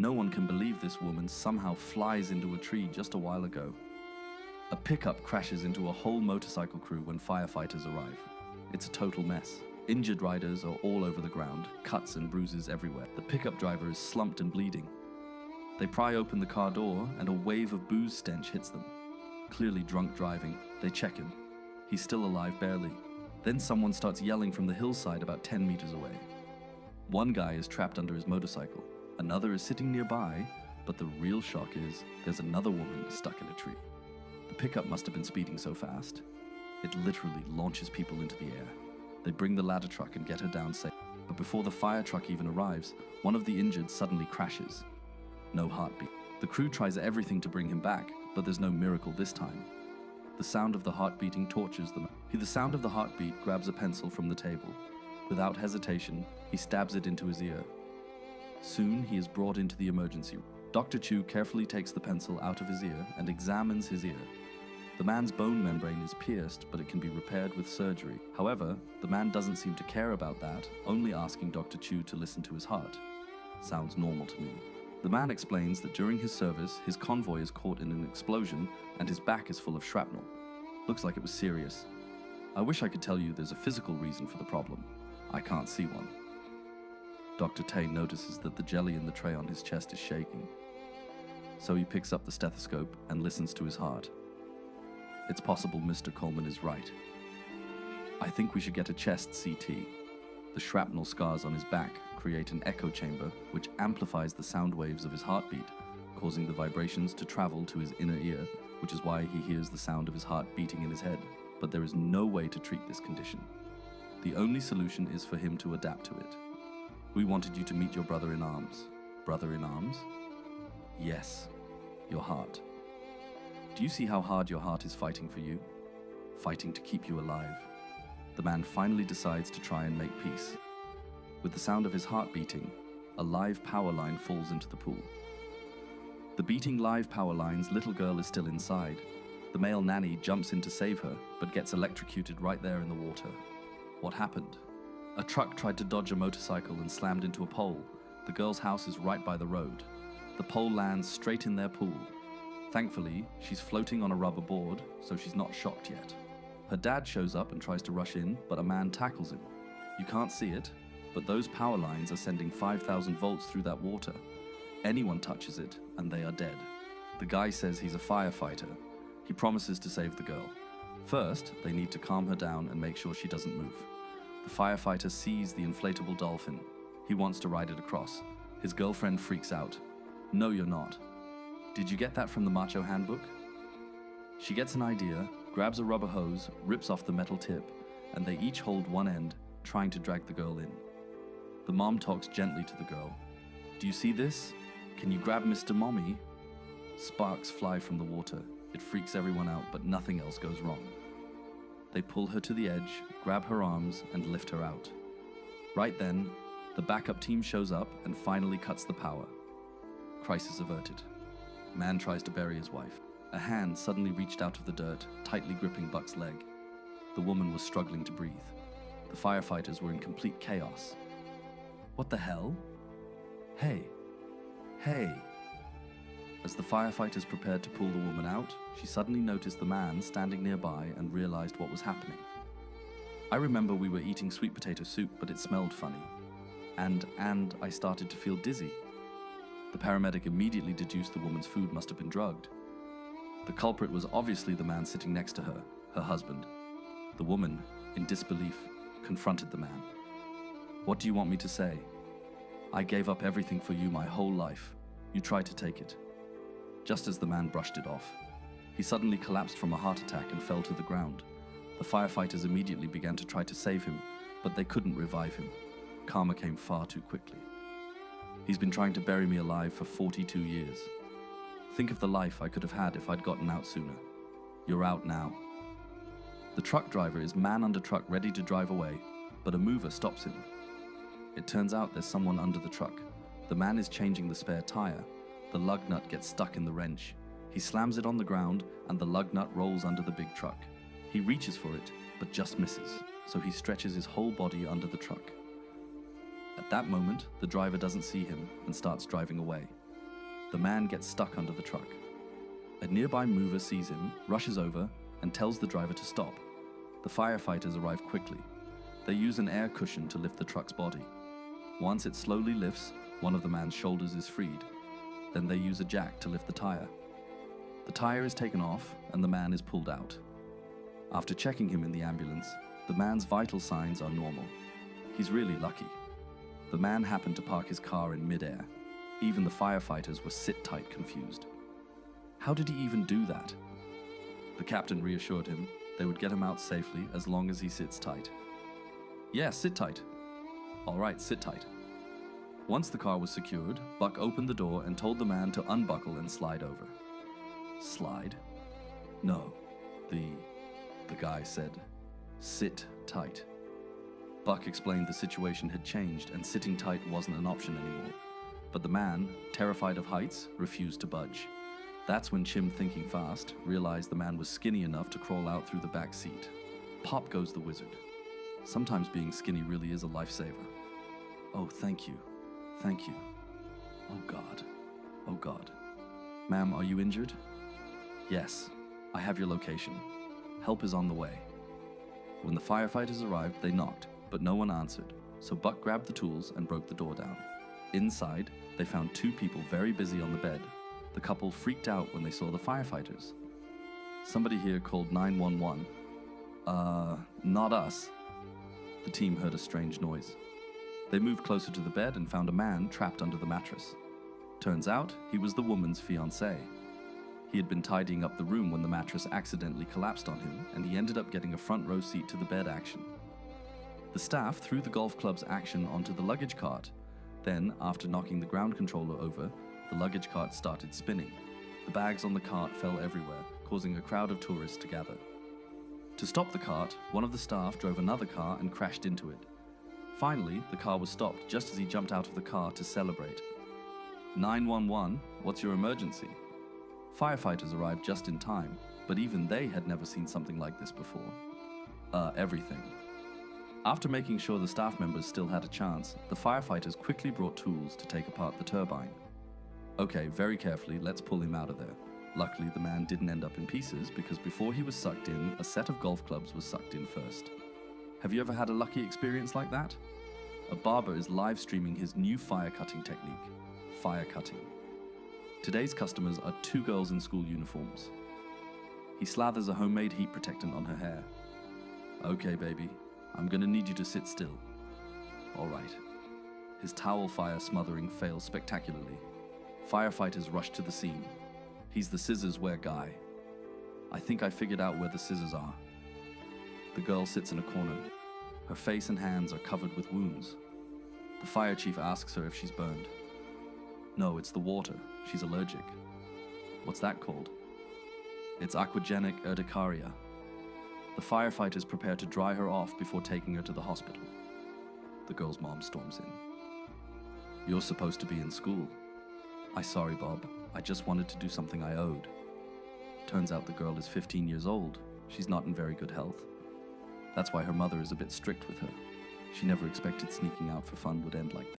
No one can believe this woman somehow flies into a tree just a while ago. A pickup crashes into a whole motorcycle crew when firefighters arrive. It's a total mess. Injured riders are all over the ground, cuts and bruises everywhere. The pickup driver is slumped and bleeding. They pry open the car door and a wave of booze stench hits them. Clearly drunk driving. They check him. He's still alive barely. Then someone starts yelling from the hillside about 10 meters away. One guy is trapped under his motorcycle. Another is sitting nearby, but the real shock is there's another woman stuck in a tree. The pickup must have been speeding so fast. It literally launches people into the air. They bring the ladder truck and get her down safe. But before the fire truck even arrives, one of the injured suddenly crashes. No heartbeat. The crew tries everything to bring him back, but there's no miracle this time. The sound of the heart beating tortures them. The sound of the heartbeat grabs a pencil from the table. Without hesitation, he stabs it into his ear. Soon, he is brought into the emergency room. Dr. Chu carefully takes the pencil out of his ear and examines his ear. The man's bone membrane is pierced, but it can be repaired with surgery. However, the man doesn't seem to care about that, only asking Dr. Chu to listen to his heart. Sounds normal to me. The man explains that during his service, his convoy is caught in an explosion and his back is full of shrapnel. Looks like it was serious. I wish I could tell you there's a physical reason for the problem. I can't see one. Dr. Tay notices that the jelly in the tray on his chest is shaking. So he picks up the stethoscope and listens to his heart. It's possible Mr. Coleman is right. I think we should get a chest CT. The shrapnel scars on his back create an echo chamber which amplifies the sound waves of his heartbeat, causing the vibrations to travel to his inner ear, which is why he hears the sound of his heart beating in his head. But there is no way to treat this condition. The only solution is for him to adapt to it. We wanted you to meet your brother in arms. Brother in arms? Yes, your heart. Do you see how hard your heart is fighting for you? Fighting to keep you alive. The man finally decides to try and make peace. With the sound of his heart beating, a live power line falls into the pool. The beating live power line's little girl is still inside. The male nanny jumps in to save her, but gets electrocuted right there in the water. What happened? A truck tried to dodge a motorcycle and slammed into a pole. The girl's house is right by the road. The pole lands straight in their pool. Thankfully, she's floating on a rubber board, so she's not shocked yet. Her dad shows up and tries to rush in, but a man tackles him. You can't see it, but those power lines are sending 5,000 volts through that water. Anyone touches it, and they are dead. The guy says he's a firefighter. He promises to save the girl. First, they need to calm her down and make sure she doesn't move. The firefighter sees the inflatable dolphin. He wants to ride it across. His girlfriend freaks out. No, you're not. Did you get that from the Macho Handbook? She gets an idea, grabs a rubber hose, rips off the metal tip, and they each hold one end, trying to drag the girl in. The mom talks gently to the girl. Do you see this? Can you grab Mr. Mommy? Sparks fly from the water. It freaks everyone out, but nothing else goes wrong. They pull her to the edge, grab her arms, and lift her out. Right then, the backup team shows up and finally cuts the power. Crisis averted. Man tries to bury his wife. A hand suddenly reached out of the dirt, tightly gripping Buck's leg. The woman was struggling to breathe. The firefighters were in complete chaos. What the hell? Hey! As the firefighters prepared to pull the woman out, she suddenly noticed the man standing nearby and realized what was happening. I remember we were eating sweet potato soup, but it smelled funny. And I started to feel dizzy. The paramedic immediately deduced the woman's food must have been drugged. The culprit was obviously the man sitting next to her husband. The woman, in disbelief, confronted the man. What do you want me to say? I gave up everything for you my whole life. You tried to take it. Just as the man brushed it off, he suddenly collapsed from a heart attack and fell to the ground. The firefighters immediately began to try to save him, but they couldn't revive him. Karma came far too quickly. He's been trying to bury me alive for 42 years. Think of the life I could have had if I'd gotten out sooner. You're out now. The truck driver is man under truck ready to drive away, but a mover stops him. It turns out there's someone under the truck. The man is changing the spare tire. The lug nut gets stuck in the wrench. He slams it on the ground and the lug nut rolls under the big truck. He reaches for it, but just misses, so he stretches his whole body under the truck. At that moment, the driver doesn't see him and starts driving away. The man gets stuck under the truck. A nearby mover sees him, rushes over, and tells the driver to stop. The firefighters arrive quickly. They use an air cushion to lift the truck's body. Once it slowly lifts, one of the man's shoulders is freed. Then they use a jack to lift the tire. The tire is taken off, and the man is pulled out. After checking him in the ambulance, the man's vital signs are normal. He's really lucky. The man happened to park his car in midair. Even the firefighters were sit-tight confused. How did he even do that? The captain reassured him they would get him out safely as long as he sits tight. Yeah, sit tight. All right, sit tight. Once the car was secured, Buck opened the door and told the man to unbuckle and slide over. Slide? No, the guy said, sit tight. Buck explained the situation had changed and sitting tight wasn't an option anymore. But the man, terrified of heights, refused to budge. That's when Chim, thinking fast, realized the man was skinny enough to crawl out through the back seat. Pop goes the wizard. Sometimes being skinny really is a lifesaver. Oh, thank you. Thank you. Oh God. Oh God. Ma'am, are you injured? Yes. I have your location. Help is on the way. When the firefighters arrived, they knocked, but no one answered, so Buck grabbed the tools and broke the door down. Inside, they found two people very busy on the bed. The couple freaked out when they saw the firefighters. Somebody here called 911. Not us. The team heard a strange noise. They moved closer to the bed and found a man trapped under the mattress. Turns out, he was the woman's fiancé. He had been tidying up the room when the mattress accidentally collapsed on him, and he ended up getting a front row seat to the bed action. The staff threw the golf club's action onto the luggage cart. Then, after knocking the ground controller over, the luggage cart started spinning. The bags on the cart fell everywhere, causing a crowd of tourists to gather. To stop the cart, one of the staff drove another car and crashed into it. Finally, the car was stopped just as he jumped out of the car to celebrate. 911, what's your emergency? Firefighters arrived just in time, but even they had never seen something like this before. Everything. After making sure the staff members still had a chance, the firefighters quickly brought tools to take apart the turbine. Okay, very carefully, let's pull him out of there. Luckily, the man didn't end up in pieces because before he was sucked in, a set of golf clubs was sucked in first. Have you ever had a lucky experience like that? A barber is live streaming his new fire cutting technique, fire cutting. Today's customers are two girls in school uniforms. He slathers a homemade heat protectant on her hair. Okay, baby, I'm gonna need you to sit still. All right. His towel fire smothering fails spectacularly. Firefighters rush to the scene. He's the scissors wear guy. I think I figured out where the scissors are. The girl sits in a corner. Her face and hands are covered with wounds. The fire chief asks her if she's burned. No, it's the water. She's allergic. What's that called? It's aquagenic urticaria. The firefighters prepare to dry her off before taking her to the hospital. The girl's mom storms in. You're supposed to be in school. Sorry, Bob. I just wanted to do something I owed. Turns out the girl is 15 years old. She's not in very good health. That's why her mother is a bit strict with her. She never expected sneaking out for fun would end like this.